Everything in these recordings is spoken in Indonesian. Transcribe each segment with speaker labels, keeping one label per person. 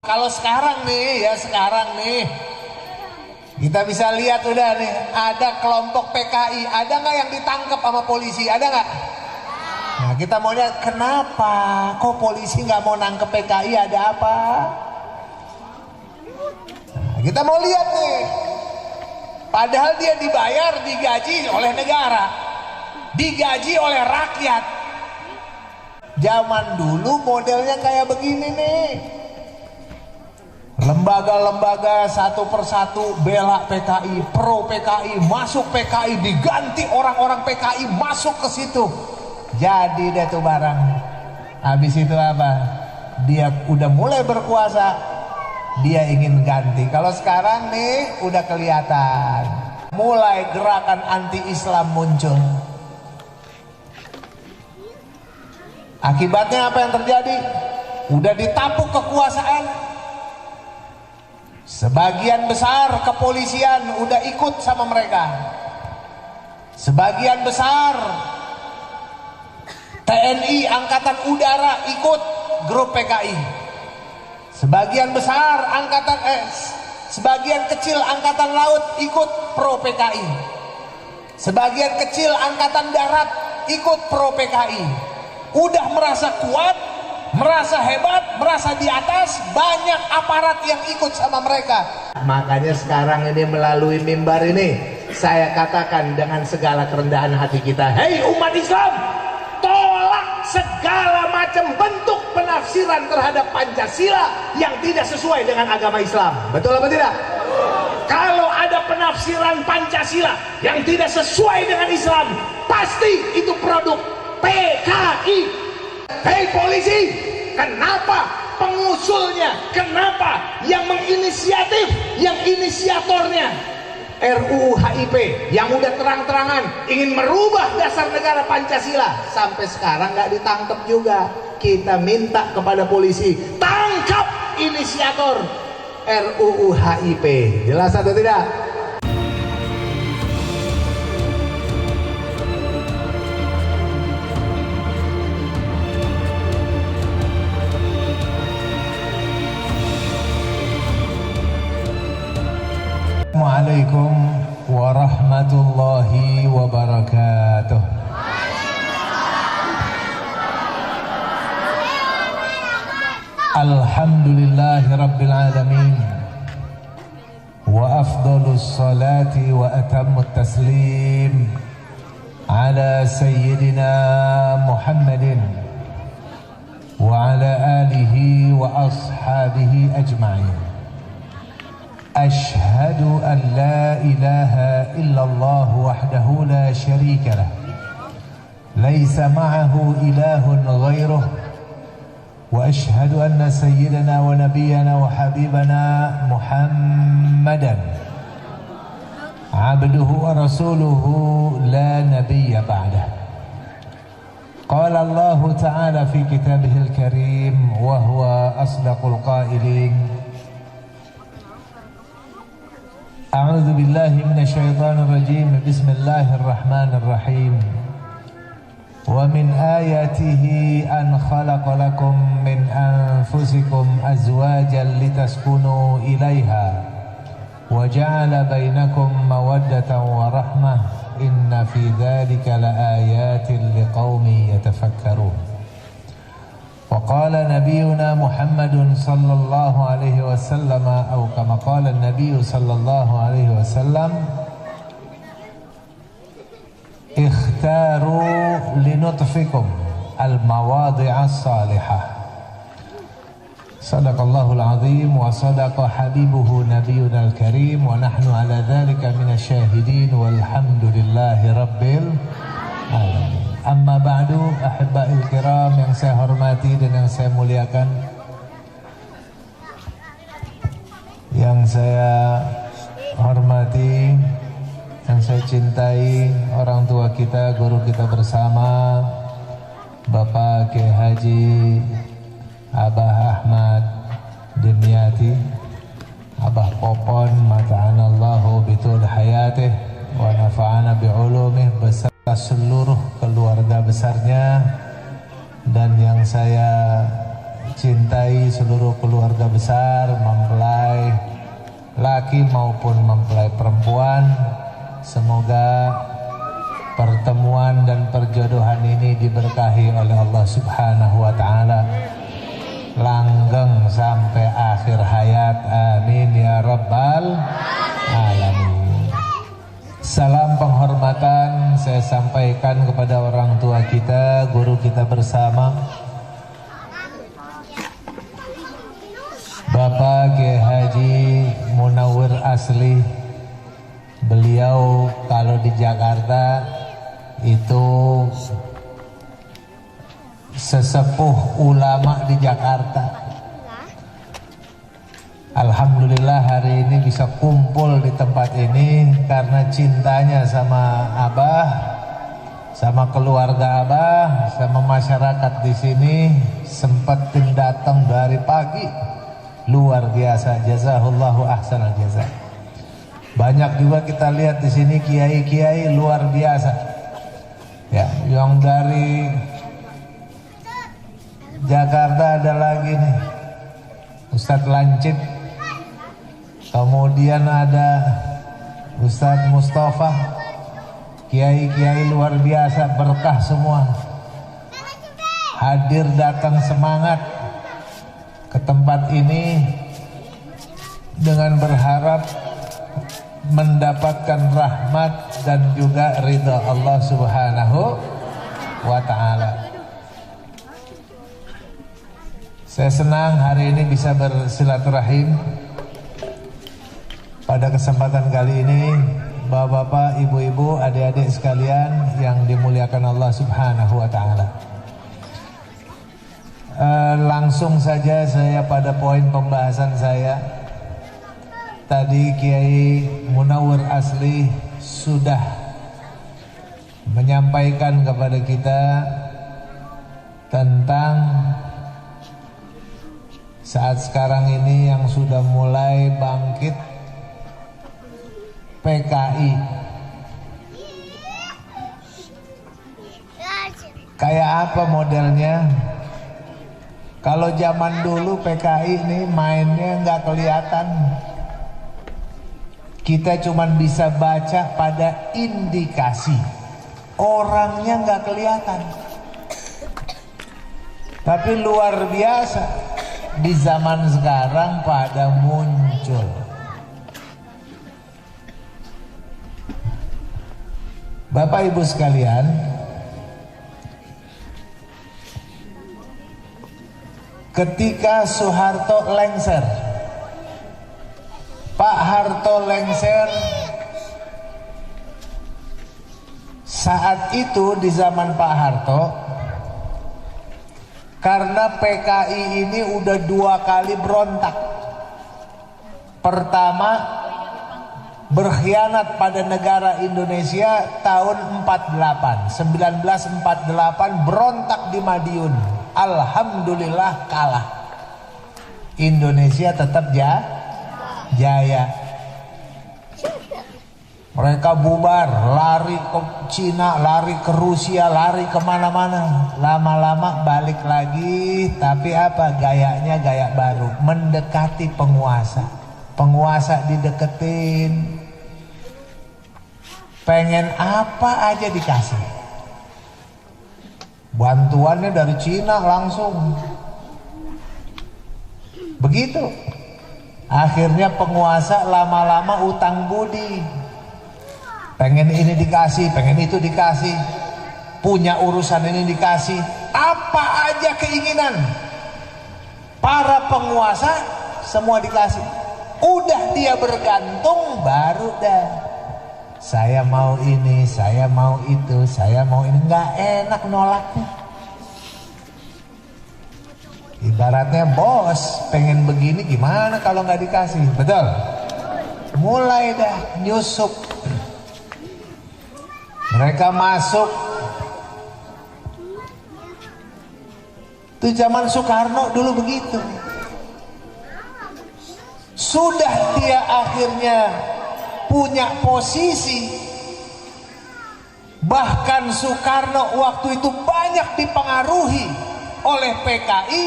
Speaker 1: Kalau sekarang nih, kita bisa lihat udah nih, ada kelompok PKI, ada nggak yang ditangkap sama polisi, ada nggak? Nah, kita mau lihat kenapa kok polisi nggak mau nangkep PKI, ada apa? Nah, kita mau lihat nih, padahal dia dibayar, digaji oleh negara, digaji oleh rakyat. Zaman dulu modelnya kayak begini nih. Lembaga-lembaga satu persatu bela PKI, pro PKI, masuk PKI, diganti orang-orang PKI masuk ke situ. Jadi deh tuh barang. Habis itu apa? Dia udah mulai berkuasa, dia ingin ganti. Kalau sekarang nih udah kelihatan, mulai gerakan anti-Islam muncul. Akibatnya apa yang terjadi? Udah ditampuk kekuasaan. Sebagian besar kepolisian udah ikut sama mereka. Sebagian besar TNI Angkatan Udara ikut grup PKI. Sebagian besar sebagian kecil Angkatan Laut ikut pro PKI. Sebagian kecil Angkatan Darat ikut pro PKI. Udah merasa kuat, merasa hebat, merasa di atas, banyak aparat yang ikut sama mereka. Makanya sekarang ini melalui mimbar ini saya katakan dengan segala kerendahan hati kita, hei umat Islam, tolak segala macam bentuk penafsiran terhadap Pancasila yang tidak sesuai dengan agama Islam. Betul apa tidak? Kalau ada penafsiran Pancasila yang tidak sesuai dengan Islam, pasti itu produk PKI. Hei polisi, kenapa pengusulnya, kenapa yang menginisiatif, yang inisiatornya RUU HIP yang udah terang-terangan ingin merubah dasar negara Pancasila sampai sekarang nggak ditangkap juga? Kita minta kepada polisi, tangkap inisiator RUU HIP. Jelas atau tidak? Assalamualaikum warahmatullahi wabarakatuh. Alhamdulillahi rabbil alamin, wa afdalus salati wa atammut taslim ala sayyidina Muhammadin wa ala alihi wa ashabihi ajma'in. أشهد أن لا إله إلا الله وحده لا شريك له ليس معه إله غيره وأشهد أن سيدنا ونبينا وحبيبنا محمدا عبده ورسوله لا نبي بعده. قال الله تعالى في كتابه الكريم وهو أصدق القائلين: أعوذ بالله من الشيطان الرجيم بسم الله الرحمن الرحيم ومن آياته أن خلق لكم من أنفسكم أزواجا لتسكنوا إليها وجعل بينكم مودة ورحمة إن في ذلك لآيات لقوم يتفكرون. وقال نبينا محمد صلى الله عليه وسلم أو كما قال النبي صلى الله عليه وسلم: اختاروا لنطفكم المواضع الصالحة. صدق الله العظيم وصدق حبيبه نبينا الكريم ونحن على ذلك من الشاهدين والحمد لله رب العالمين. Amma ba'du, ahibba'il kiram yang saya hormati dan yang saya muliakan, yang saya hormati, yang saya cintai, orang tua kita, guru kita bersama, Bapak Kiai Haji Abah Ahmad Dimyati, Abah Popon, mata'anallahu bitul hayatih wa nafa'ana bi'ulumih, beserta seluruh keluarga besarnya, dan yang saya
Speaker 2: cintai seluruh keluarga besar, mempelai laki maupun mempelai perempuan. Semoga pertemuan dan perjodohan ini diberkahi oleh Allah Subhanahu wa Ta'ala, langgeng sampai akhir hayat, amin ya rabbal alamin. Salam penghormatan saya sampaikan kepada orang tua kita, guru kita bersama, Bapak Kiai Haji Munawwir Asli. Beliau kalau di Jakarta itu sesepuh ulama di Jakarta. Alhamdulillah hari ini bisa kumpul di tempat ini karena cintanya sama Abah, sama keluarga Abah, sama masyarakat di sini. Sempetin datang dari pagi, luar biasa. Jazahullahu ahsanal jazaa. Banyak juga kita lihat di sini kiai-kiai luar biasa. Ya, yang dari Jakarta ada lagi nih, Ustadz Lancip. Kemudian ada Ustadz Mustafa, kiai-kiai luar biasa, berkah semua. Hadir datang semangat ke tempat ini dengan berharap mendapatkan rahmat dan juga ridha Allah Subhanahu wa Ta'ala. Saya senang hari ini bisa bersilaturahim. Pada kesempatan kali ini, bapak-bapak, ibu-ibu, adik-adik sekalian yang dimuliakan Allah Subhanahu wa Ta'ala. Langsung saja saya pada poin pembahasan saya. Tadi Kiai Munawwir Asli sudah menyampaikan kepada kita tentang saat sekarang ini yang sudah mulai bangkit PKI. Kayak apa modelnya? Kalau zaman dulu PKI ini mainnya nggak kelihatan. Kita cuma bisa baca pada indikasi, orangnya nggak kelihatan. Tapi luar biasa, di zaman sekarang pada muncul. Bapak Ibu sekalian, ketika Soeharto lengser, Pak Harto lengser, saat itu di zaman Pak Harto, karena PKI ini udah 2 kali berontak. Pertama, berkhianat pada negara Indonesia tahun 1948 berontak di Madiun. Alhamdulillah kalah. Indonesia tetap jaya. Mereka bubar, lari ke Cina, lari ke Rusia, lari kemana-mana. Lama-lama balik lagi, tapi apa? Gayanya gaya baru, mendekati penguasa. Penguasa dideketin, pengen apa aja dikasih. Bantuannya dari Cina langsung. Begitu. Akhirnya penguasa lama-lama utang budi. Pengen ini dikasih, pengen itu dikasih. Punya urusan ini dikasih. Apa aja keinginan para penguasa semua dikasih. Udah dia bergantung baru dah. Saya mau ini, saya mau itu, saya mau ini. Nggak enak nolaknya. Ibaratnya bos pengen begini, gimana kalau nggak dikasih? Betul? Mulai dah nyusup. Mereka masuk. Itu zaman Soekarno dulu begitu. Sudah dia akhirnya punya posisi. Bahkan Soekarno waktu itu banyak dipengaruhi oleh PKI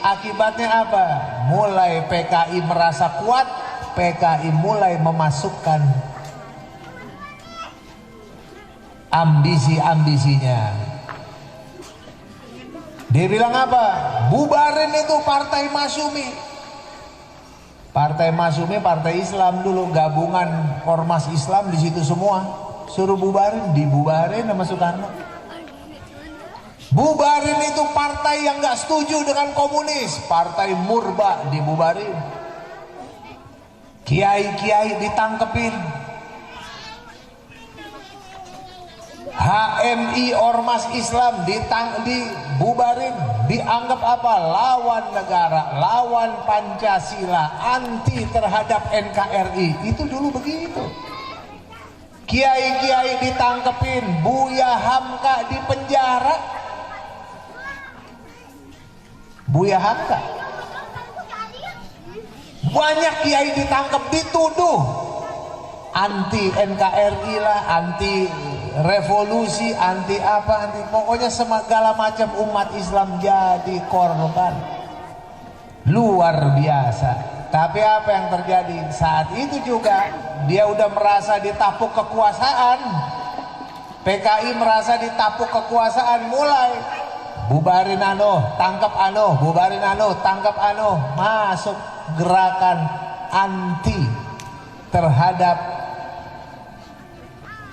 Speaker 2: Akibatnya apa? Mulai PKI merasa kuat, PKI mulai memasukkan ambisi-ambisinya. Dia bilang apa? Bubarin itu Partai Masyumi. Partai Masyumi partai Islam dulu, gabungan ormas Islam di situ semua. Suruh bubarin, dibubarin sama Soekarno. Bubarin itu partai yang gak setuju dengan komunis, Partai Murba, dibubarin. Kiai-kiai ditangkepin. HMI ormas Islam dibubarin, dianggap apa? Lawan negara, lawan Pancasila, anti terhadap NKRI. Itu dulu begitu. Kiai-kiai ditangkepin, Buya Hamka di penjara. Buya Hamka. Banyak kiai ditangkap, dituduh anti NKRI lah, anti revolusi, anti apa, anti pokoknya segala macam umat Islam jadi korban. Luar biasa. Tapi apa yang terjadi saat itu juga, dia udah merasa ditapuk kekuasaan. PKI merasa ditapuk kekuasaan, mulai bubarin ano, tangkap ano, bubarin ano, tangkap ano. Masuk gerakan anti terhadap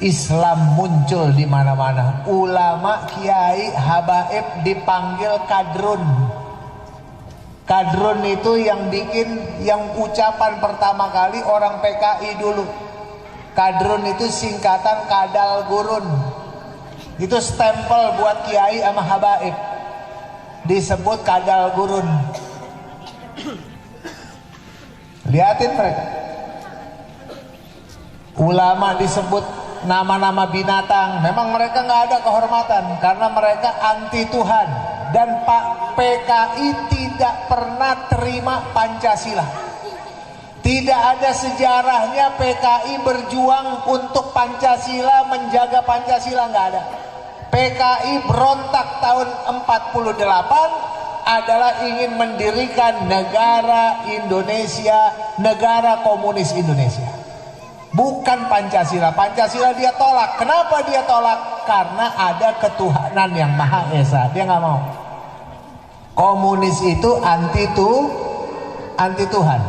Speaker 2: Islam muncul di mana-mana. Ulama, kiai, habaib dipanggil kadrun. Kadrun itu yang bikin, yang ucapan pertama kali orang PKI dulu. Kadrun itu singkatan kadal gurun. Itu stempel buat kiai sama habaib. Disebut kadal gurun. Lihatin mereka. Ulama disebut nama-nama binatang. Memang mereka nggak ada kehormatan karena mereka anti Tuhan. Dan Pak PKI tidak pernah terima Pancasila. Tidak ada sejarahnya PKI berjuang untuk Pancasila, menjaga Pancasila, nggak ada. PKI berontak tahun 48 adalah ingin mendirikan negara Indonesia, negara komunis Indonesia. Bukan Pancasila. Pancasila dia tolak. Kenapa dia tolak? Karena ada ketuhanan yang Maha Esa. Dia nggak mau. Komunis itu anti Tuhan.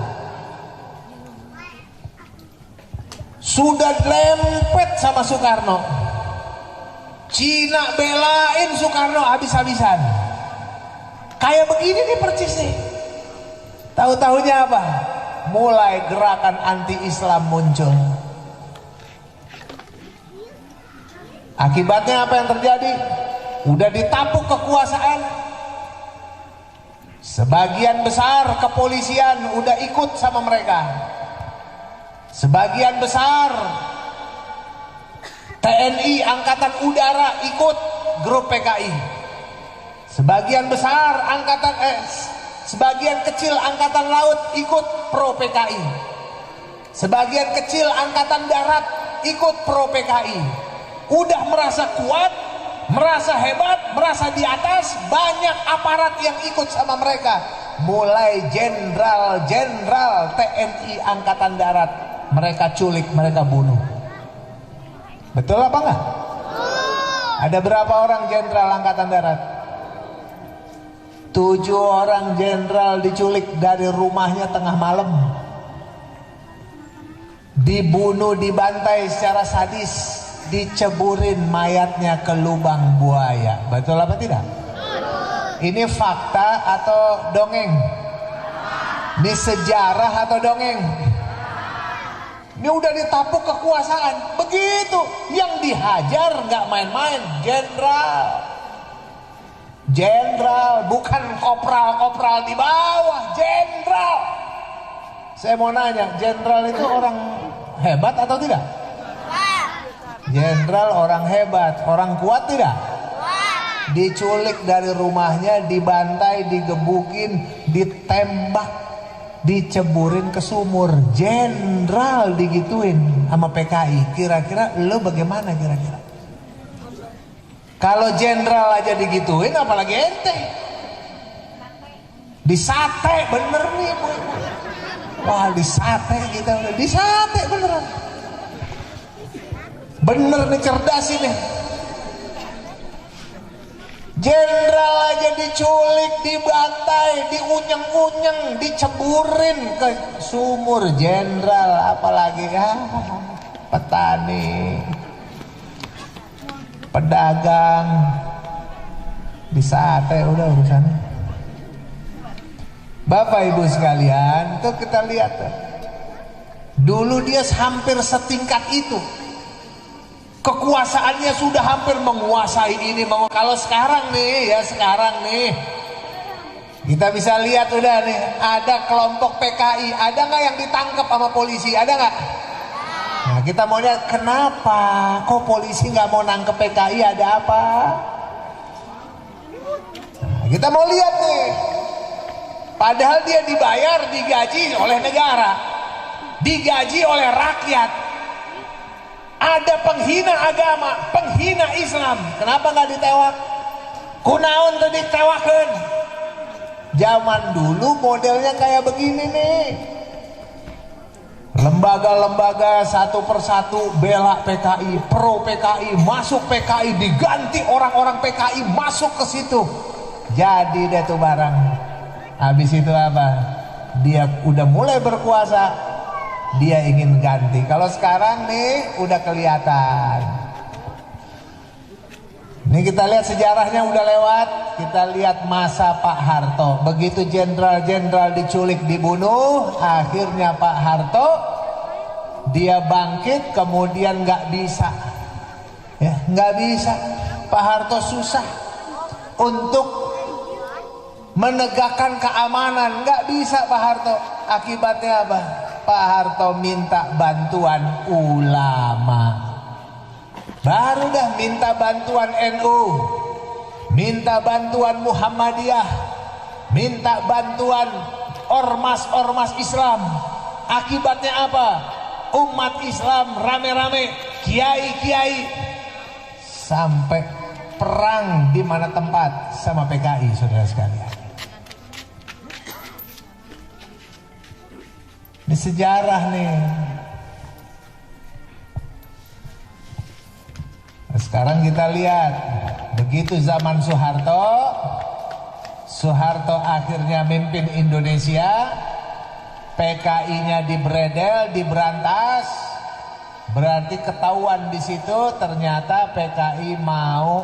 Speaker 2: Sudah lempet sama Soekarno. Cina belain Soekarno habis-habisan. Kayak begini nih persis nih. Tahu-tahunya apa? Mulai gerakan anti-Islam muncul. Akibatnya apa yang terjadi? Udah ditapuk kekuasaan. Sebagian besar kepolisian udah ikut sama mereka. Sebagian besar TNI Angkatan Udara ikut grup PKI. Sebagian besar sebagian kecil Angkatan Laut ikut pro PKI. Sebagian kecil Angkatan Darat ikut pro PKI. Udah merasa kuat, merasa hebat, merasa di atas, banyak aparat yang ikut sama mereka. Mulai jenderal-jenderal TNI Angkatan Darat mereka culik, mereka bunuh. Betul apa enggak? Ada berapa orang jenderal Angkatan Darat? 7 orang jenderal diculik dari rumahnya tengah malam. Dibunuh, dibantai secara sadis, diceburin mayatnya ke lubang buaya. Betul apa tidak? Ini fakta atau dongeng? Ini sejarah atau dongeng? Ini udah ditapuk kekuasaan. Begitu. Yang dihajar nggak main-main, jenderal, bukan kopral di bawah, jenderal. Saya mau nanya, jenderal itu orang hebat atau tidak? Jenderal orang hebat, orang kuat tidak? Diculik dari rumahnya, dibantai, digebukin, ditembak, diceburin ke sumur. Jenderal digituin sama PKI. Kira-kira lo bagaimana kira-kira? Kalau jenderal aja digituin, apalagi ente? Disate bener nih ibu-ibu. Wah disate kita udah disate beneran. Bener nih cerdas ini. Jenderal aja diculik, dibantai, diunyeng-unyeng, diceburin ke sumur. Jenderal apalagi petani, pedagang, disate udah urusannya. Bapak Ibu sekalian, tuh kita lihat tuh. Dulu dia hampir setingkat itu. Kekuasaannya sudah hampir menguasai ini. Kalau sekarang nih, ya sekarang nih, kita bisa lihat udah nih, ada kelompok PKI, ada nggak yang ditangkap sama polisi? Ada nggak? Nah, kita mau lihat kenapa kok polisi nggak mau nangkep PKI, ada apa? Nah, kita mau lihat nih. Padahal dia dibayar, digaji oleh negara, digaji oleh rakyat. Ada penghina agama, penghina Islam, kenapa nggak ditewak? Kunaon tuh ditewakan? Zaman dulu modelnya kayak begini nih. Lembaga-lembaga satu persatu bela PKI, pro PKI, masuk PKI, diganti orang-orang PKI masuk ke situ. Jadi deh tuh barang. Habis itu apa? Dia udah mulai berkuasa, dia ingin ganti. Kalau sekarang nih udah kelihatan. Ini kita lihat sejarahnya udah lewat. Kita lihat masa Pak Harto. Begitu jenderal-jenderal diculik, dibunuh, akhirnya Pak Harto dia bangkit, kemudian nggak bisa, ya nggak bisa. Pak Harto susah untuk menegakkan keamanan, nggak bisa Pak Harto. Akibatnya apa? Pak Harto minta bantuan ulama. Baru dah minta bantuan NU, minta bantuan Muhammadiyah, minta bantuan ormas-ormas Islam. Akibatnya apa? Umat Islam rame-rame, kiai-kiai, sampai perang di mana tempat sama PKI, saudara sekalian. Ini sejarah nih. Nah, sekarang kita lihat, begitu zaman Soeharto, Soeharto akhirnya mimpin Indonesia, PKI-nya dibredel, diberantas, berarti ketahuan di situ ternyata PKI mau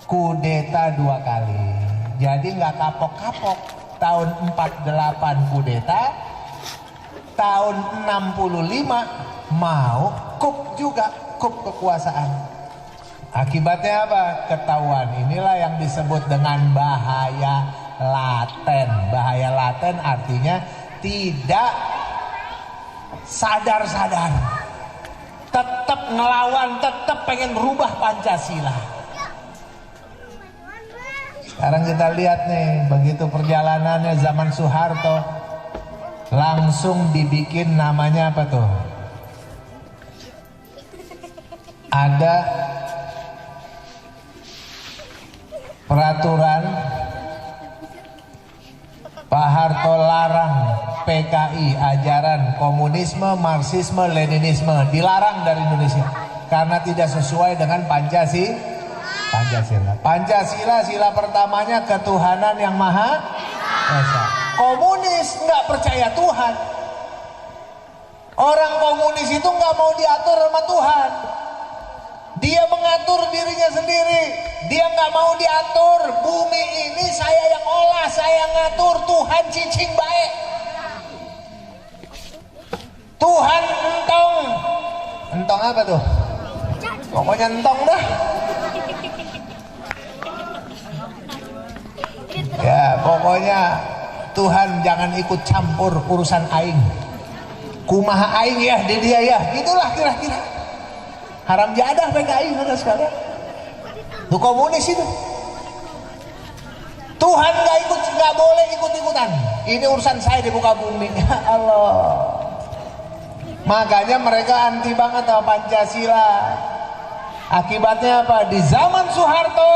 Speaker 2: kudeta 2 kali. Jadi nggak kapok-kapok. Tahun 48 kudeta, tahun 65 mau kup juga, kup kekuasaan. Akibatnya apa? Ketahuan. Inilah yang disebut dengan bahaya laten. Bahaya laten artinya tidak sadar-sadar, tetap ngelawan, tetap pengen rubah Pancasila. Sekarang kita lihat nih, begitu perjalanannya zaman Soeharto, langsung dibikin namanya apa tuh? Ada peraturan Pak Harto larang PKI, ajaran komunisme, marxisme, leninisme, dilarang dari Indonesia karena tidak sesuai dengan Pancasila. Pancasila sila pertamanya ketuhanan yang maha esa. Komunis nggak percaya Tuhan. Orang komunis itu nggak mau diatur sama Tuhan. Dia mengatur dirinya sendiri. Dia nggak mau diatur. Bumi ini saya yang olah, saya ngatur. Tuhan cicing baik. Tuhan entong. Entong apa tuh? Pokoknya entong dah. Ya pokoknya Tuhan jangan ikut campur urusan aing. Kumaha aing ya di dia ya. Itulah kira-kira. Haram jadah PKI saudara sekalian. Itu komunis itu. Tuhan nggak boleh ikut-ikutan. Ini urusan saya di muka bumi. Ya Allah. Makanya mereka anti banget sama Pancasila. Akibatnya apa? Di zaman Soeharto,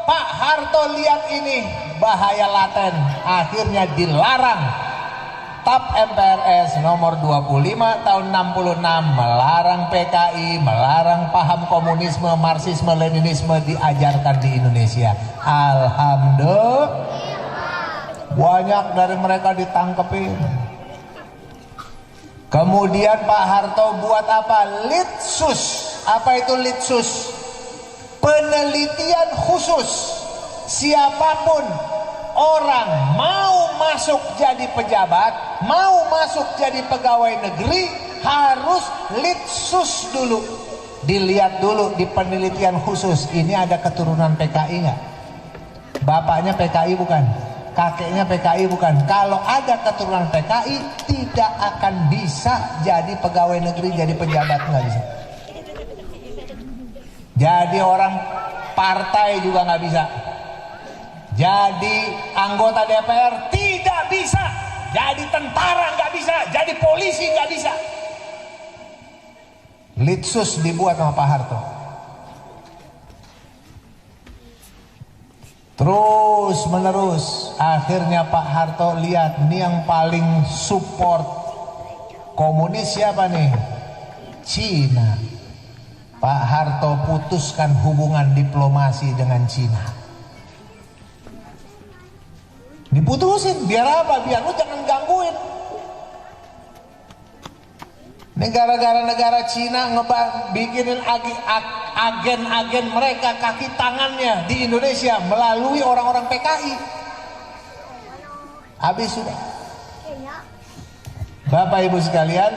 Speaker 2: Pak Harto lihat ini bahaya laten, akhirnya dilarang. TAP MPRS nomor 25 tahun 66 melarang PKI, melarang paham komunisme, marxisme, leninisme diajarkan di Indonesia. Alhamdulillah, banyak dari mereka ditangkepin. Kemudian Pak Harto buat apa? Litsus. Apa itu litsus? Penelitian khusus. Siapapun orang mau masuk jadi pejabat, mau masuk jadi pegawai negeri, harus litsus dulu. Dilihat dulu di penelitian khusus, ini ada keturunan PKI nggak? Bapaknya PKI bukan? Kakeknya PKI bukan? Kalau ada keturunan PKI, tidak akan bisa jadi pegawai negeri, jadi pejabat, nggak bisa. Jadi orang partai juga nggak bisa. Jadi anggota DPR tidak bisa, jadi tentara nggak bisa, jadi polisi nggak bisa. Litsus dibuat sama Pak Harto. Terus menerus, akhirnya Pak Harto lihat nih yang paling support komunis siapa nih? Cina. Pak Harto putuskan hubungan diplomasi dengan Cina. Diputusin, biar apa? Biar lu jangan gangguin. Negara-negara negara Cina bikinin agen-agen mereka kaki tangannya di Indonesia melalui orang-orang PKI. Habis sudah. Bapak Ibu sekalian,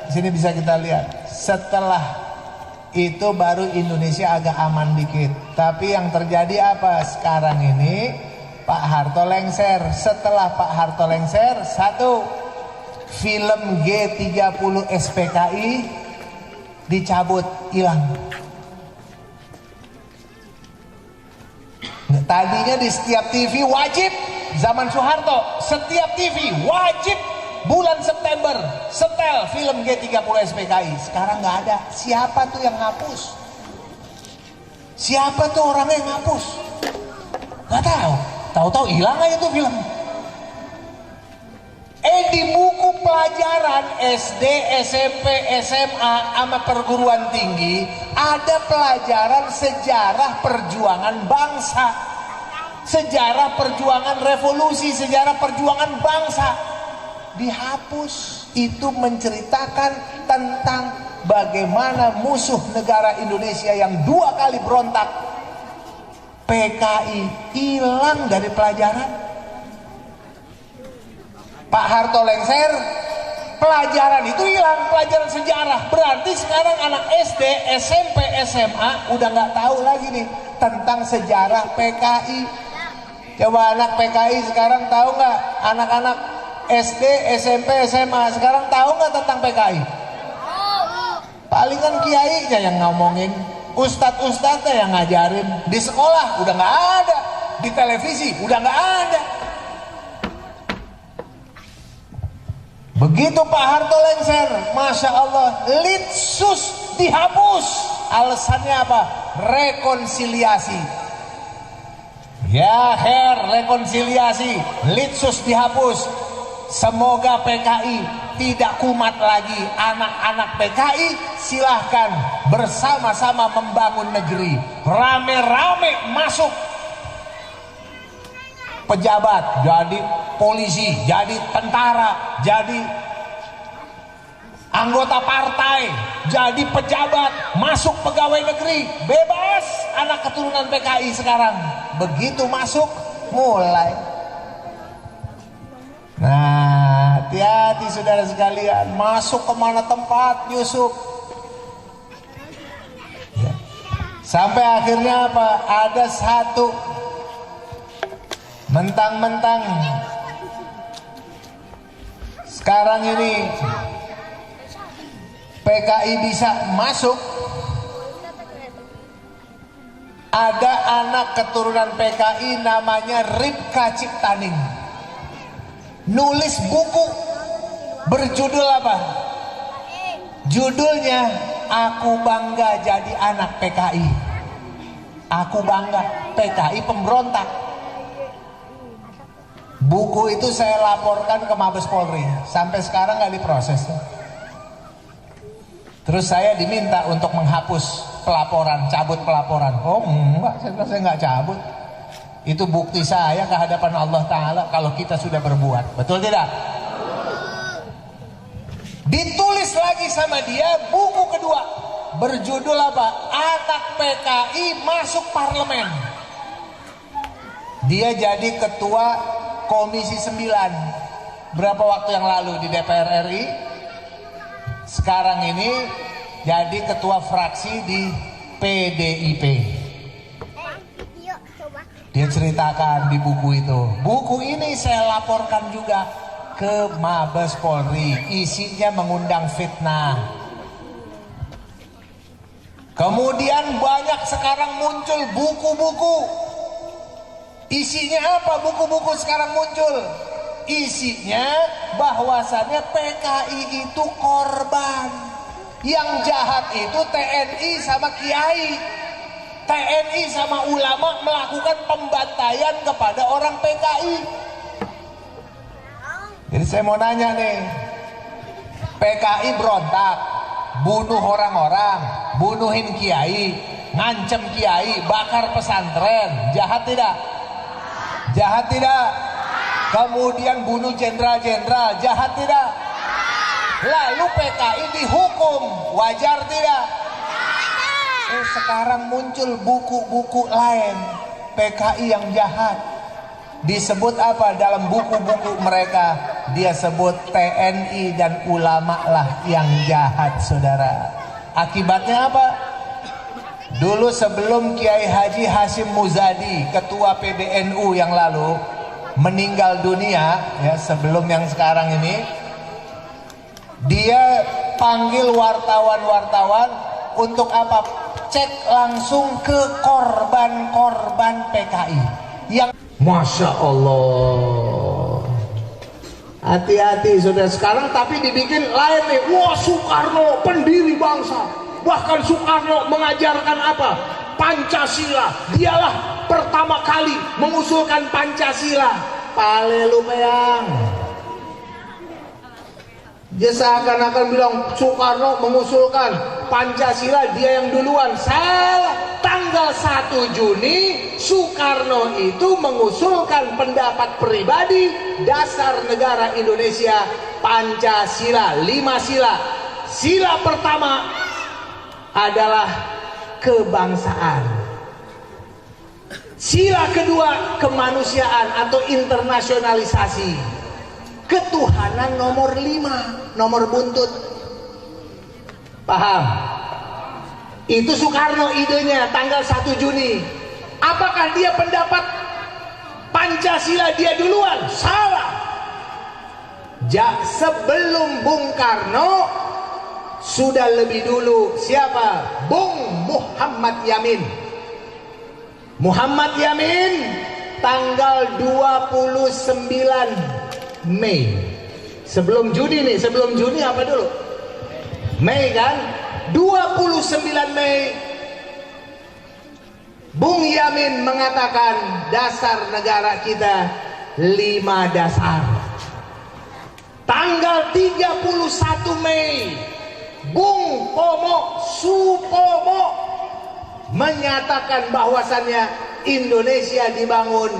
Speaker 2: sini bisa kita lihat. Setelah itu baru Indonesia agak aman dikit. Tapi yang terjadi apa sekarang ini? Pak Harto lengser. Setelah Pak Harto lengser, satu, film G30 SPKI dicabut, hilang. Tadinya di setiap TV wajib, zaman Soeharto setiap TV wajib bulan September setel film G30 SPKI. Sekarang nggak ada. Siapa tuh yang ngapus? Siapa tuh orangnya yang ngapus? Nggak tahu. Tahu-tahu hilang aja tuh film. Di buku pelajaran SD, SMP, SMA sama perguruan tinggi ada pelajaran sejarah perjuangan bangsa, sejarah perjuangan revolusi, sejarah perjuangan bangsa. Dihapus. Itu menceritakan tentang bagaimana musuh negara Indonesia yang 2 kali berontak, PKI, hilang dari pelajaran. Pak Harto lengser, pelajaran itu hilang, pelajaran sejarah. Berarti sekarang anak SD, SMP, SMA udah nggak tahu lagi nih tentang sejarah PKI. Coba anak PKI sekarang tahu nggak? Anak-anak SD, SMP, SMA sekarang tahu nggak tentang PKI? Palingan kiainya yang ngomongin, ustadz-ustadznya yang ngajarin. Di sekolah udah nggak ada, di televisi udah nggak ada. Begitu Pak Harto lengser, Masya Allah, litsus dihapus. Alasannya apa? Rekonsiliasi. Ya rekonsiliasi, litsus dihapus. Semoga PKI tidak kumat lagi. Anak-anak PKI silahkan bersama-sama membangun negeri. Rame-rame masuk pejabat, jadi polisi, jadi tentara, jadi anggota partai, jadi pejabat, masuk pegawai negeri, bebas. Anak keturunan PKI sekarang begitu masuk mulai. Nah, hati-hati saudara sekalian, masuk kemana tempat Yusuf ya. Sampai akhirnya apa? Ada satu mentang-mentang sekarang ini PKI bisa masuk. Ada anak keturunan PKI namanya Ripka Ciptaning, nulis buku berjudul apa? Judulnya Aku Bangga Jadi Anak PKI. Aku bangga, PKI pemberontak. Buku itu saya laporkan ke Mabes Polri, sampai sekarang nggak diproses. Terus saya diminta untuk menghapus pelaporan, cabut pelaporan. Oh enggak, saya nggak cabut. Itu bukti saya ke hadapan Allah Ta'ala kalau kita sudah berbuat. Betul tidak? Ditulis lagi sama dia buku kedua, berjudul apa? Anak PKI masuk parlemen. Dia jadi ketua Komisi 9 berapa waktu yang lalu di DPR RI. Sekarang ini jadi ketua fraksi di PDIP. Dia ceritakan di buku itu. Buku ini saya laporkan juga ke Mabes Polri. Isinya mengundang fitnah. Kemudian banyak sekarang muncul buku-buku. Isinya apa buku-buku sekarang muncul? Isinya bahwasannya PKI itu korban. Yang jahat itu TNI sama Kiai. TNI sama ulama melakukan pembantaian kepada orang PKI. Jadi saya mau nanya nih, PKI berontak, bunuh orang-orang, bunuhin Kiai, ngancem Kiai, bakar pesantren, jahat tidak? Jahat tidak? Kemudian bunuh jenderal-jenderal, jahat tidak? Lalu PKI dihukum, wajar tidak? Sekarang muncul buku-buku lain PKI yang jahat. Disebut apa dalam buku-buku mereka? Dia sebut TNI dan ulama lah yang jahat, saudara. Akibatnya apa? Dulu sebelum Kiai Haji Hashim Muzadi, ketua PBNU yang lalu, meninggal dunia, ya sebelum yang sekarang ini, dia panggil wartawan-wartawan untuk apa? Cek langsung ke korban-korban PKI. Yang Masya Allah, hati-hati saudara sekarang, tapi dibikin lain nih. Wah, Soekarno pendiri bangsa. Bahkan Soekarno mengajarkan apa? Pancasila. Dialah pertama kali mengusulkan Pancasila. Pale lu peyang. Dia seakan-akan bilang Soekarno mengusulkan Pancasila, dia yang duluan. Salah. Tanggal 1 Juni Soekarno itu mengusulkan pendapat pribadi, dasar negara Indonesia Pancasila, 5 sila. Sila pertama adalah kebangsaan. Sila kedua kemanusiaan atau internasionalisasi. Ketuhanan nomor 5, nomor buntut. Paham? Itu Soekarno idenya tanggal 1 Juni. Apakah dia pendapat Pancasila dia duluan? Salah. Sebelum Bung Karno sudah lebih dulu siapa? Bung Muhammad Yamin. Muhammad Yamin tanggal 29 Mei. Sebelum Juni nih, sebelum Juni apa dulu? Mei kan? 29 Mei Bung Yamin mengatakan dasar negara kita 5 dasar. Tanggal 31 Mei Bung Pomo Supomo menyatakan bahwasannya Indonesia dibangun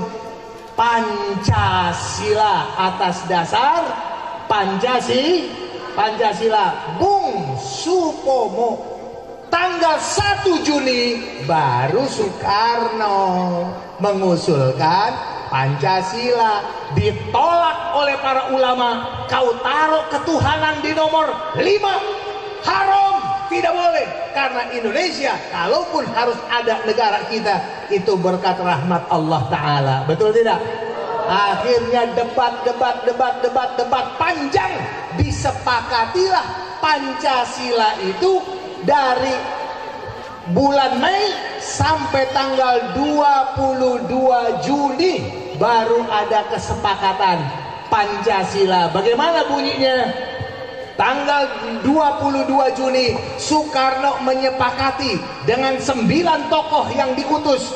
Speaker 2: Pancasila atas dasar Pancasila. Bung Supomo. Tanggal 1 Juni baru Soekarno mengusulkan Pancasila. Ditolak oleh para ulama. Kau taruh ketuhanan di nomor 5, haram, tidak boleh. Karena Indonesia kalaupun harus ada negara kita, itu berkat rahmat Allah Ta'ala. Betul tidak? Akhirnya debat panjang. Disepakatilah Pancasila itu dari bulan Mei sampai tanggal 22 Juni baru ada kesepakatan Pancasila. Bagaimana bunyinya? Tanggal 22 Juni Soekarno menyepakati dengan 9 tokoh yang diutus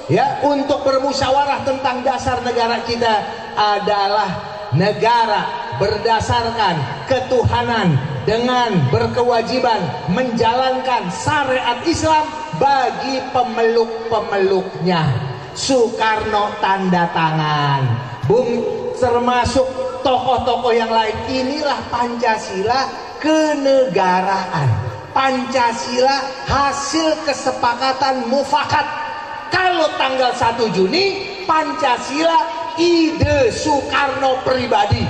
Speaker 1: ya untuk bermusyawarah tentang dasar negara kita adalah negara berdasarkan ketuhanan dengan berkewajiban menjalankan syariat Islam bagi pemeluk-pemeluknya. Soekarno tanda tangan, termasuk tokoh-tokoh yang lain. Inilah Pancasila kenegaraan. Pancasila hasil kesepakatan mufakat. Kalau tanggal 1 Juni Pancasila ide Soekarno pribadi.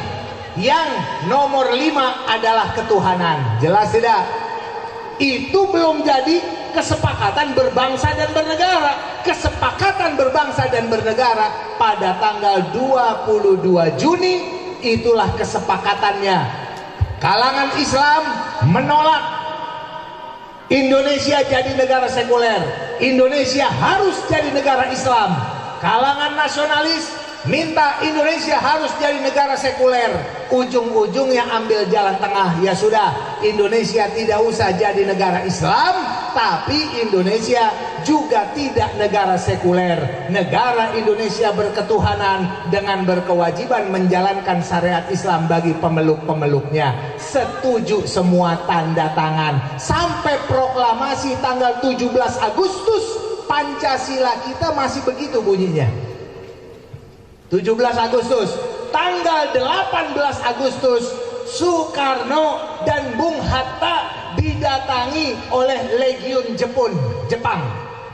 Speaker 1: Yang nomor 5 adalah ketuhanan. Jelas tidak? Itu belum jadi kesepakatan berbangsa dan bernegara. Kesepakatan berbangsa dan bernegara pada tanggal 22 Juni itulah kesepakatannya. Kalangan Islam menolak Indonesia jadi negara sekuler. Indonesia harus jadi negara Islam. Kalangan nasionalis minta Indonesia harus jadi negara sekuler. Ujung-ujungnya ambil jalan tengah. Ya sudah, Indonesia tidak usah jadi negara Islam, tapi Indonesia juga tidak negara sekuler. Negara Indonesia berketuhanan dengan berkewajiban menjalankan syariat Islam bagi pemeluk-pemeluknya. Setuju semua, tanda tangan. Sampai proklamasi tanggal 17 Agustus Pancasila kita masih begitu bunyinya. 17 Agustus, tanggal 18 Agustus Soekarno dan Bung Hatta didatangi oleh Legiun Jepang.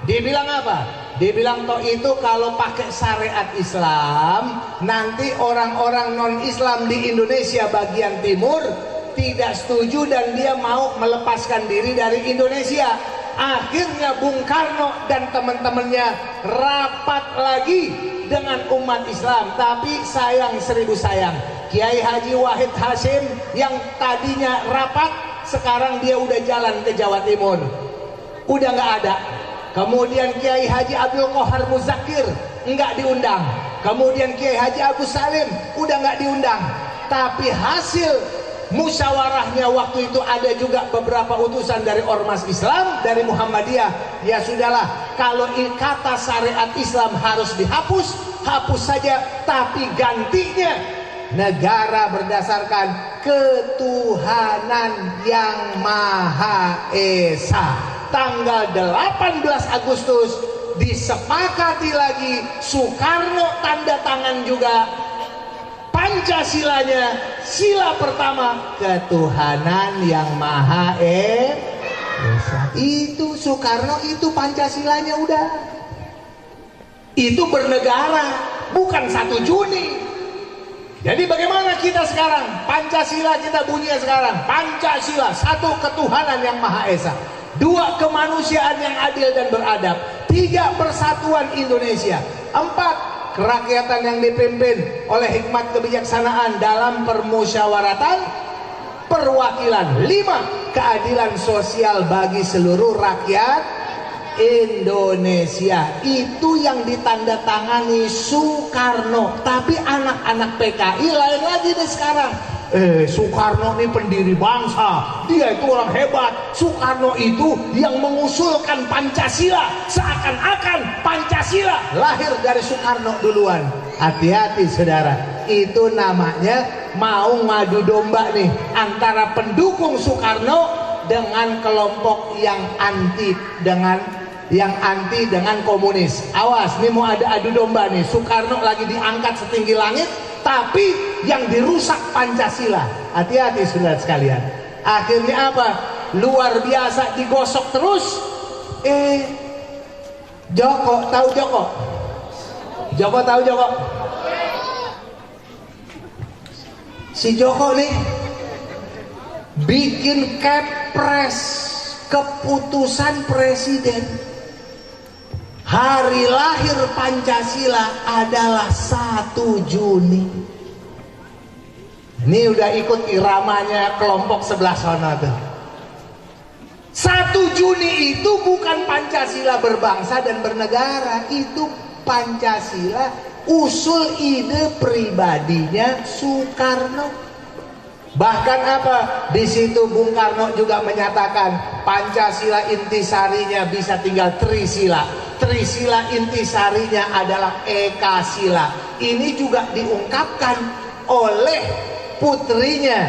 Speaker 1: Dibilang apa? Dibilang toh itu kalau pakai syariat Islam, nanti orang-orang non-Islam di Indonesia bagian timur tidak setuju dan dia mau melepaskan diri dari Indonesia. Akhirnya Bung Karno dan teman-temannya rapat lagi dengan umat Islam. Tapi sayang seribu sayang, Kiai Haji Wahid Hasyim yang tadinya rapat, sekarang dia udah jalan ke Jawa Timur, udah nggak ada. Kemudian Kiai Haji Abdul Qohar Muzakir nggak diundang. Kemudian Kiai Haji Abu Salim udah nggak diundang. Tapi hasil musyawarahnya waktu itu ada juga beberapa utusan dari ormas Islam, dari Muhammadiyah. Ya sudahlah, kalau kata syariat Islam harus dihapus, hapus saja, tapi gantinya negara berdasarkan ketuhanan yang Maha Esa. Tanggal 18 Agustus disepakati lagi, Soekarno tanda tangan juga. Pancasilanya, sila pertama, ketuhanan yang Maha Esa. Itu Soekarno, itu Pancasilanya udah. Itu bernegara, bukan 1 Juni. Jadi bagaimana kita sekarang? Pancasila kita bunyinya sekarang. Pancasila, 1 ketuhanan yang Maha Esa. 2 kemanusiaan yang adil dan beradab. 3 persatuan Indonesia. 4 kerakyatan yang dipimpin oleh hikmat kebijaksanaan dalam permusyawaratan perwakilan. 5 keadilan sosial bagi seluruh rakyat Indonesia. Itu yang ditandatangani Soekarno. Tapi anak-anak PKI lain lagi deh sekarang. Soekarno ini pendiri bangsa, dia itu orang hebat. Soekarno itu yang mengusulkan Pancasila, seakan-akan Pancasila lahir dari Soekarno duluan. Hati-hati saudara, itu namanya mau ngadu domba nih antara pendukung Soekarno dengan kelompok yang anti dengan komunis. Awas, nih mau ada adu domba nih. Soekarno lagi diangkat setinggi langit, tapi yang dirusak Pancasila. Hati-hati saudara sekalian. Akhirnya apa? Luar biasa, digosok terus. Joko, tahu Joko? Joko tahu Joko? Si Joko nih bikin kepres, keputusan presiden. Hari lahir Pancasila adalah 1 Juni. Ini udah ikut iramanya kelompok sebelah sana tuh. 1 Juni itu bukan Pancasila berbangsa dan bernegara. Itu Pancasila usul ide pribadinya Soekarno.
Speaker 2: Bahkan apa? Di situ Bung Karno juga menyatakan Pancasila intisarinya bisa tinggal Trisila. Trisila intisarinya adalah Ekasila. Ini juga diungkapkan oleh putrinya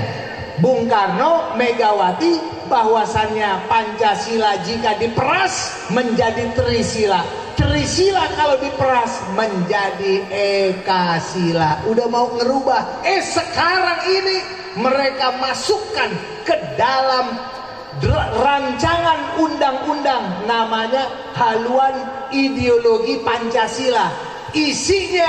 Speaker 2: Bung Karno, Megawati, bahwasannya Pancasila jika diperas menjadi Trisila. Trisila kalau diperas menjadi Ekasila. Udah mau ngerubah. Sekarang ini mereka masukkan ke dalam rancangan undang-undang namanya haluan ideologi Pancasila. Isinya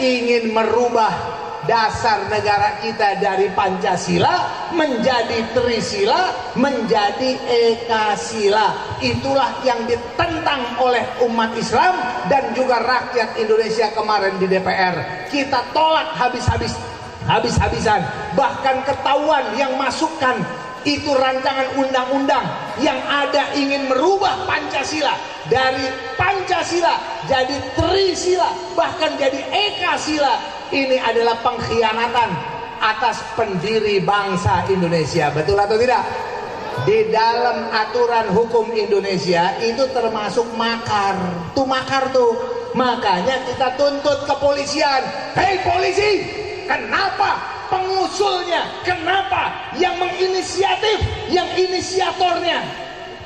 Speaker 2: ingin merubah dasar negara kita dari Pancasila menjadi Trisila, menjadi Ekasila. Itulah yang ditentang oleh umat Islam dan juga rakyat Indonesia kemarin di DPR. Kita tolak habis-habisan. Bahkan ketahuan yang masukkan itu rancangan undang-undang yang ada ingin merubah Pancasila dari Pancasila jadi Trisila, bahkan jadi Ekasila. Ini adalah pengkhianatan atas pendiri bangsa Indonesia. Betul atau tidak? Di dalam aturan hukum Indonesia itu termasuk makar. Tuh makar tuh. Makanya kita tuntut kepolisian. Hei polisi, kenapa pengusulnya, kenapa yang menginisiatif, yang inisiatornya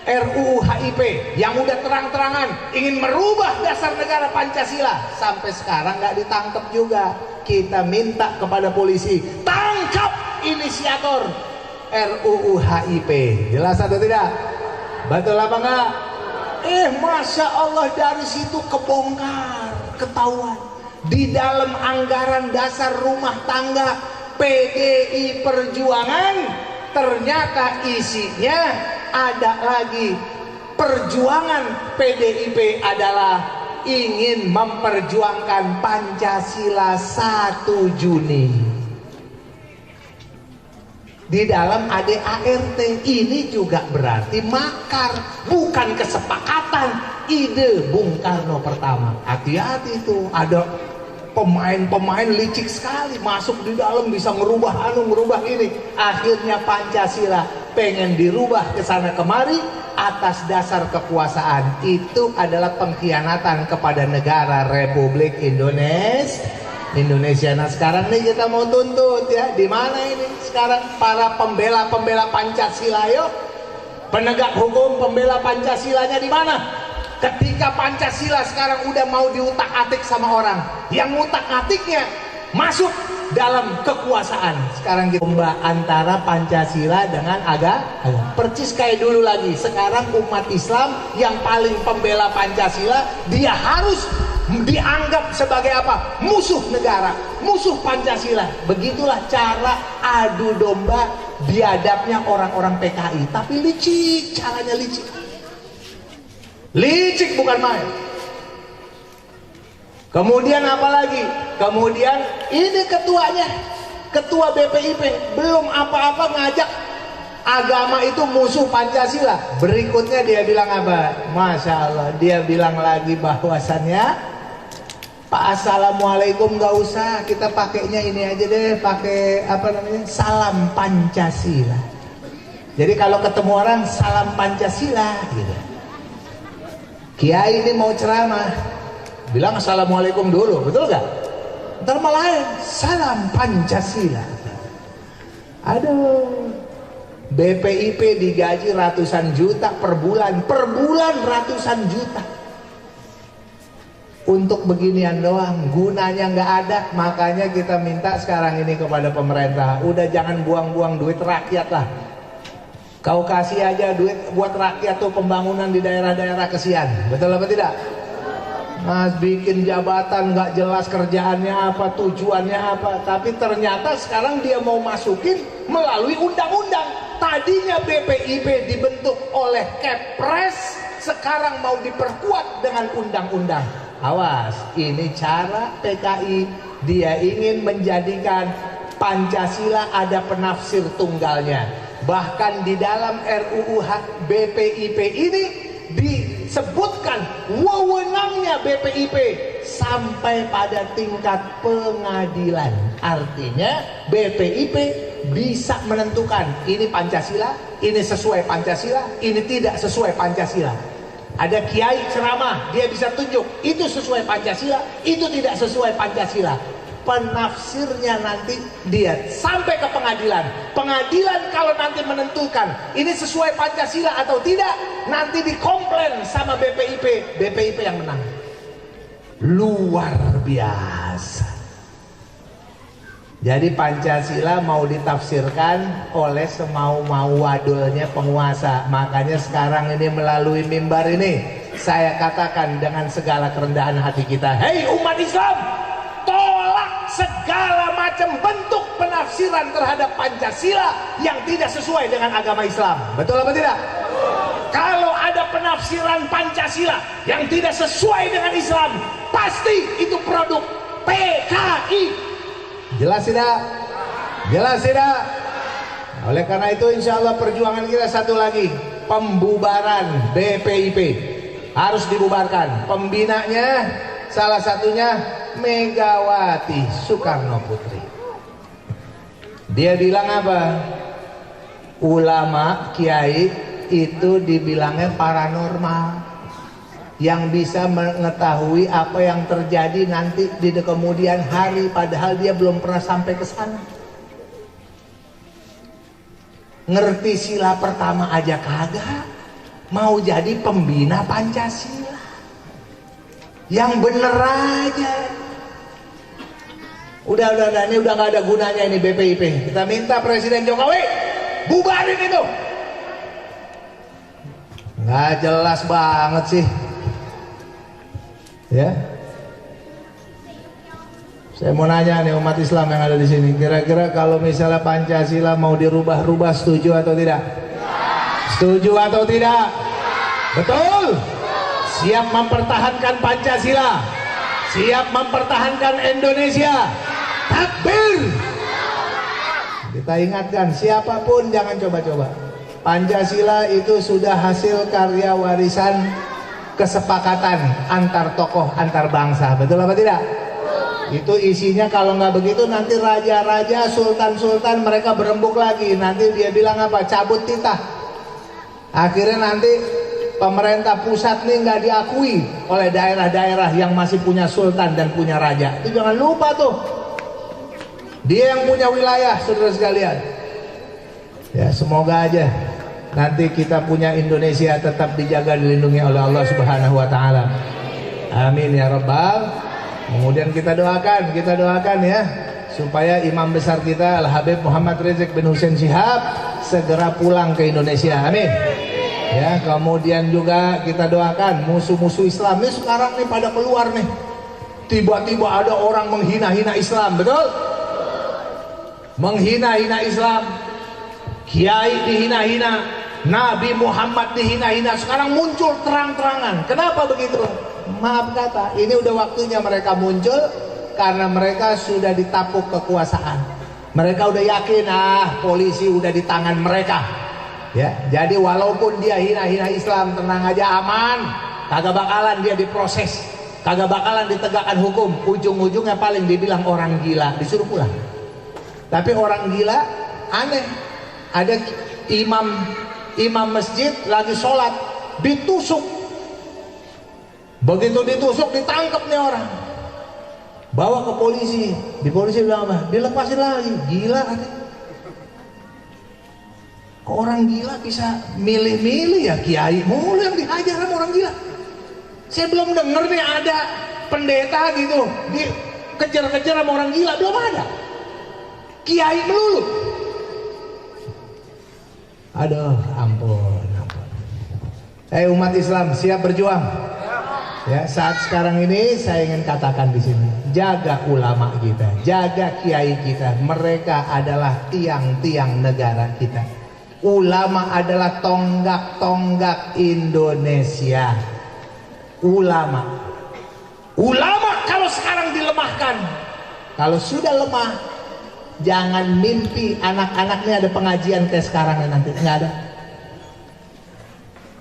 Speaker 2: RUU HIP yang udah terang-terangan ingin merubah dasar negara Pancasila sampai sekarang nggak ditangkap juga. Kita minta kepada polisi, tangkap inisiator RUU HIP. Jelas atau tidak? Betul apa enggak? Masya Allah, dari situ kebongkar, ketahuan di dalam anggaran dasar rumah tangga PDI Perjuangan ternyata isinya ada lagi perjuangan PDIP adalah ingin memperjuangkan Pancasila 1 Juni. Di dalam ADART ini juga berarti makar, bukan kesepakatan, ide Bung Karno pertama. Hati-hati itu, ada pemain-pemain licik sekali masuk di dalam bisa merubah merubah ini. Akhirnya Pancasila pengen dirubah ke sana kemari atas dasar kekuasaan. Itu adalah pengkhianatan kepada negara Republik Indonesia. Nah sekarang nih kita mau tuntut ya, di mana ini sekarang para pembela Pancasila? Yuk, penegak hukum pembela Pancasilanya di mana? Ketika Pancasila sekarang udah mau diutak-atik sama orang, yang ngutak-atiknya masuk dalam kekuasaan. Sekarang kita lomba antara Pancasila dengan agama. Percis kayak dulu lagi. Sekarang umat Islam yang paling pembela Pancasila, dia harus dianggap sebagai apa? Musuh negara, musuh Pancasila. Begitulah cara adu domba biadabnya orang-orang PKI. Tapi licik, caranya licik. Licik bukan main. Kemudian apa lagi? Kemudian ini ketuanya, ketua BPIP belum apa-apa ngajak agama itu musuh Pancasila. Berikutnya dia bilang apa? Masya Allah, dia bilang lagi bahwasannya Pak Assalamualaikum nggak usah, kita pakainya ini aja deh, pakai apa namanya, salam Pancasila. Jadi kalau ketemu orang salam Pancasila gitu. Kiai ini mau ceramah, bilang assalamualaikum dulu, betul gak? Ntar malah salam Pancasila. Aduh, BPIP digaji ratusan juta per bulan ratusan juta untuk beginian doang, gunanya nggak ada. Makanya kita minta sekarang ini kepada pemerintah, udah jangan buang-buang duit rakyat lah. Kau kasih aja duit buat rakyat tuh, pembangunan di daerah-daerah, kesian. Betul apa tidak? Mas bikin jabatan nggak jelas kerjaannya apa, tujuannya apa, tapi ternyata sekarang dia mau masukin melalui undang-undang. Tadinya BPIP dibentuk oleh Kepres, sekarang mau diperkuat dengan undang-undang. Awas, ini cara PKI, dia ingin menjadikan Pancasila ada penafsir tunggalnya. Bahkan di dalam RUU BPIP ini disebutkan wewenangnya BPIP sampai pada tingkat pengadilan. Artinya BPIP bisa menentukan ini Pancasila, ini sesuai Pancasila, ini tidak sesuai Pancasila. Ada kiai ceramah, dia bisa tunjuk itu sesuai Pancasila, itu tidak sesuai Pancasila. Penafsirnya nanti dia sampai ke pengadilan. Pengadilan kalau nanti menentukan ini sesuai Pancasila atau tidak, nanti dikomplain sama BPIP, BPIP yang menang. Luar biasa. Jadi Pancasila mau ditafsirkan oleh semau-mau wadulnya penguasa. Makanya sekarang ini melalui mimbar ini saya katakan dengan segala kerendahan hati kita, hei umat Islam, tolak segala macam bentuk penafsiran terhadap Pancasila yang tidak sesuai dengan agama Islam. Betul apa tidak? Kalau ada penafsiran Pancasila yang tidak sesuai dengan Islam, pasti itu produk PKI. Jelas tidak? Jelas tidak? Oleh karena itu insya Allah perjuangan kita satu lagi, pembubaran BPIP harus dibubarkan. Pembinanya salah satunya Megawati Soekarno Putri. Dia bilang apa? Ulama, kiai itu dibilangnya paranormal, yang bisa mengetahui apa yang terjadi nanti di kemudian hari, padahal dia belum pernah sampai ke sana. Ngerti sila pertama aja kagak, mau jadi pembina Pancasila. Yang bener aja. Udah, ini udah gak ada gunanya ini BPIP. Kita minta Presiden Jokowi bubarin itu. Nggak jelas banget sih. Ya, saya mau nanya nih umat Islam yang ada di sini, kira-kira kalau misalnya Pancasila mau dirubah-rubah, setuju atau tidak? Setuju atau tidak? Betul? Siap mempertahankan Pancasila? Siap mempertahankan Indonesia? Takbir! Kita ingatkan, siapapun jangan coba-coba. Pancasila itu sudah hasil karya warisan kesepakatan antar tokoh, antar bangsa. Betul apa tidak? Itu isinya kalau nggak begitu nanti raja-raja, sultan-sultan mereka berembuk lagi. Nanti dia bilang apa? Cabut titah. Akhirnya nanti pemerintah pusat nih nggak diakui oleh daerah-daerah yang masih punya sultan dan punya raja. Itu jangan lupa tuh. Dia yang punya wilayah, saudara sekalian. Ya, semoga aja nanti kita punya Indonesia tetap dijaga, dilindungi oleh Allah Subhanahu wa taala. Amin ya rabbal. Kemudian kita doakan ya supaya imam besar kita Al Habib Muhammad Rizik bin Hussein Shihab segera pulang ke Indonesia. Amin. Ya, kemudian juga kita doakan musuh-musuh Islam ini sekarang nih pada keluar nih. Tiba-tiba ada orang menghina-hina Islam, betul? Menghina-hina Islam. Kiai dihina-hina, Nabi Muhammad dihina-hina. Sekarang muncul terang-terangan. Kenapa begitu? Maaf kata, ini udah waktunya mereka muncul karena mereka sudah ditapuk kekuasaan. Mereka udah yakin, polisi udah di tangan mereka. Ya, jadi walaupun dia hina-hina Islam, tenang aja, aman. Kagak bakalan dia diproses, kagak bakalan ditegakkan hukum. Ujung-ujungnya paling dibilang orang gila, disuruh pulang. Tapi orang gila aneh. Ada imam masjid lagi sholat ditusuk. Begitu ditusuk ditangkap nih orang, bawa ke polisi. Di polisi bilang apa? Dilepasin lagi. Gila katanya. Kok orang gila bisa milih-milih ya? Kiai mulu yang dihajar sama orang gila. Saya belum denger nih ada pendeta gitu dikejar-kejar sama orang gila, belum ada. Kiai melulu. Aduh, ampun. Umat Islam siap berjuang. Ya, saat sekarang ini saya ingin katakan di sini, jaga ulama kita, jaga kiai kita. Mereka adalah tiang-tiang negara kita. Ulama adalah tonggak-tonggak Indonesia. Ulama kalau sekarang dilemahkan, kalau sudah lemah, jangan mimpi anak-anaknya ada pengajian kayak sekarang nanti. Nggak ada.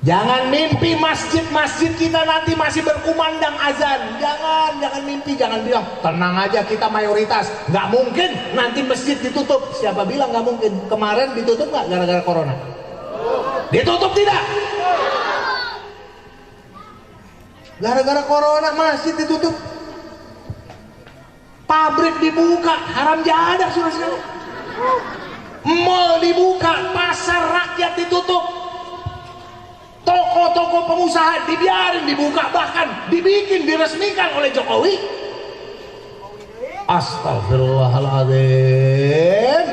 Speaker 2: Jangan mimpi masjid-masjid kita nanti masih berkumandang azan. Jangan mimpi, jangan bilang tenang aja kita mayoritas. Nggak mungkin nanti masjid ditutup. Siapa bilang nggak mungkin? Kemarin ditutup nggak gara-gara corona? Ditutup tidak? Gara-gara corona masjid ditutup. Pabrik dibuka, haram jadah saudara-saudara. Mall dibuka, pasar rakyat ditutup. Toko-toko pengusaha dibiarin dibuka, bahkan dibikin diresmikan oleh Jokowi. Astagfirullahaladzim.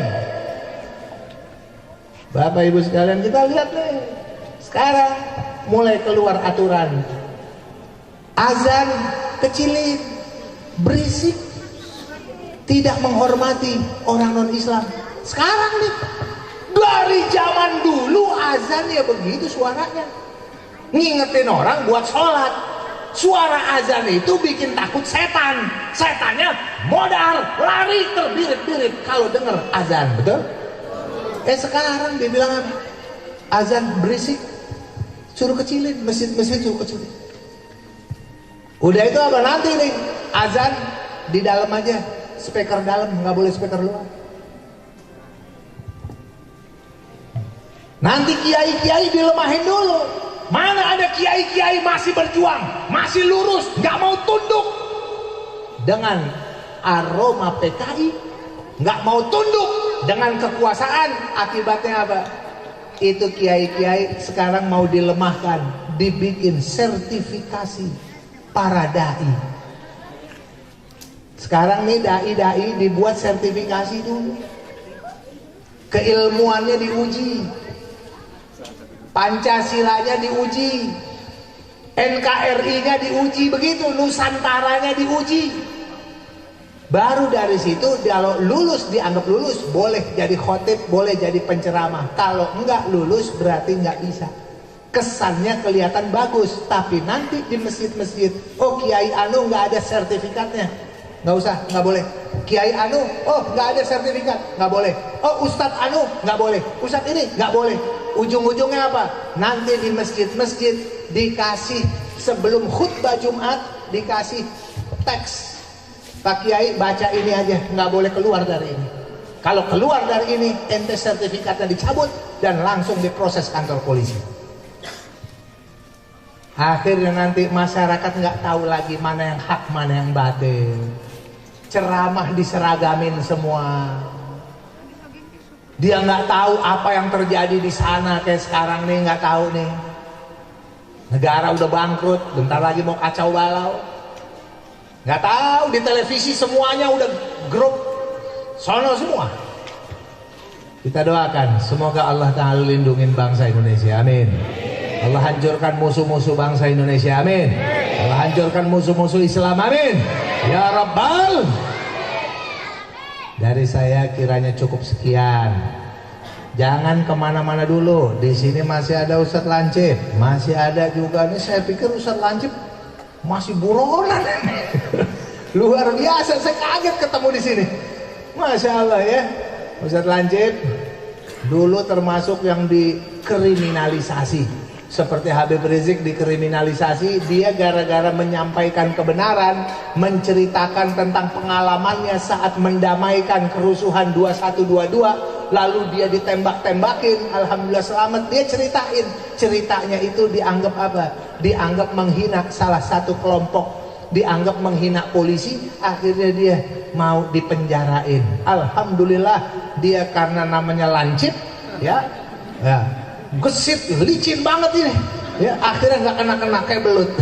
Speaker 2: Bapak Ibu sekalian, kita lihat nih, sekarang mulai keluar aturan azan kecilin, berisik, tidak menghormati orang non-Islam. Sekarang nih, dari zaman dulu azan ya begitu suaranya, ngingetin orang buat sholat. Suara azan itu bikin takut setan, setannya modar lari terbirit-birit kalau dengar azan, betul? Sekarang dibilang apa? Azan berisik, suruh kecilin, masjid suruh kecilin. Udah itu apa nanti nih? Azan di dalam aja, speaker dalam, nggak boleh speaker luar. Nanti kiai-kiai dilemahin dulu. Mana ada kiai-kiai masih berjuang, masih lurus, nggak mau tunduk dengan aroma PKI, nggak mau tunduk dengan kekuasaan. Akibatnya apa? Itu kiai-kiai sekarang mau dilemahkan, dibikin sertifikasi para dai. Sekarang nih dai-dai dibuat sertifikasi dulu, keilmuannya diuji, Pancasilanya diuji, NKRI-nya diuji, begitu, Nusantaranya diuji. Baru dari situ kalau lulus, dianggap lulus, boleh jadi khotib, boleh jadi penceramah. Kalau enggak lulus berarti enggak bisa. Kesannya kelihatan bagus, tapi nanti di masjid-masjid, oh Kiai Anu enggak ada sertifikatnya, nggak usah, nggak boleh. Kiai Anu, oh nggak ada sertifikat, nggak boleh. Oh Ustadz Anu, nggak boleh. Ustadz ini nggak boleh. Ujung-ujungnya apa? Nanti di masjid-masjid dikasih sebelum khutbah Jumat dikasih teks, Pak Kiai baca ini aja, nggak boleh keluar dari ini. Kalau keluar dari ini, ente sertifikatnya dicabut dan langsung diproses kantor polisi. Akhirnya nanti masyarakat nggak tahu lagi mana yang hak, mana yang batil. Ceramah diseragamin semua. Dia nggak tahu apa yang terjadi di sana kayak sekarang nih, nggak tahu nih. Negara udah bangkrut, bentar lagi mau kacau balau. Nggak tahu, di televisi semuanya udah grup sono semua. Kita doakan semoga Allah Ta'ala lindungin bangsa Indonesia, amin. Allah hancurkan musuh-musuh bangsa Indonesia, amin. Allah hancurkan musuh-musuh Islam, amin. Ya Rabbal. Dari saya kiranya cukup sekian. Jangan kemana-mana dulu. Di sini masih ada Ustadz Lancip, masih ada juga nih. Saya pikir Ustadz Lancip masih buronan. Luar biasa, saya kaget ketemu di sini. Masya Allah ya, Ustadz Lancip dulu termasuk yang dikriminalisasi. Seperti Habib Rizik dikriminalisasi, dia gara-gara menyampaikan kebenaran, menceritakan tentang pengalamannya saat mendamaikan kerusuhan 2122, lalu dia ditembak-tembakin, alhamdulillah selamat. Dia ceritain, ceritanya itu dianggap apa? Dianggap menghina salah satu kelompok, dianggap menghina polisi, akhirnya dia mau dipenjarain. Alhamdulillah dia karena namanya Lancip, ya gesit, licin banget ini ya, akhirnya nggak kena kayak belut.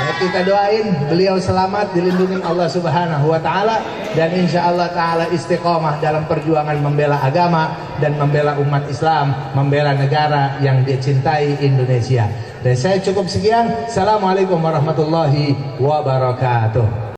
Speaker 2: Ya, kita doain beliau selamat, dilindungi Allah Subhanahu wa Ta'ala, dan insya Allah Ta'ala istiqomah dalam perjuangan membela agama dan membela umat Islam, membela negara yang dia cintai, Indonesia. Dan saya cukup sekian. Assalamualaikum warahmatullahi wabarakatuh.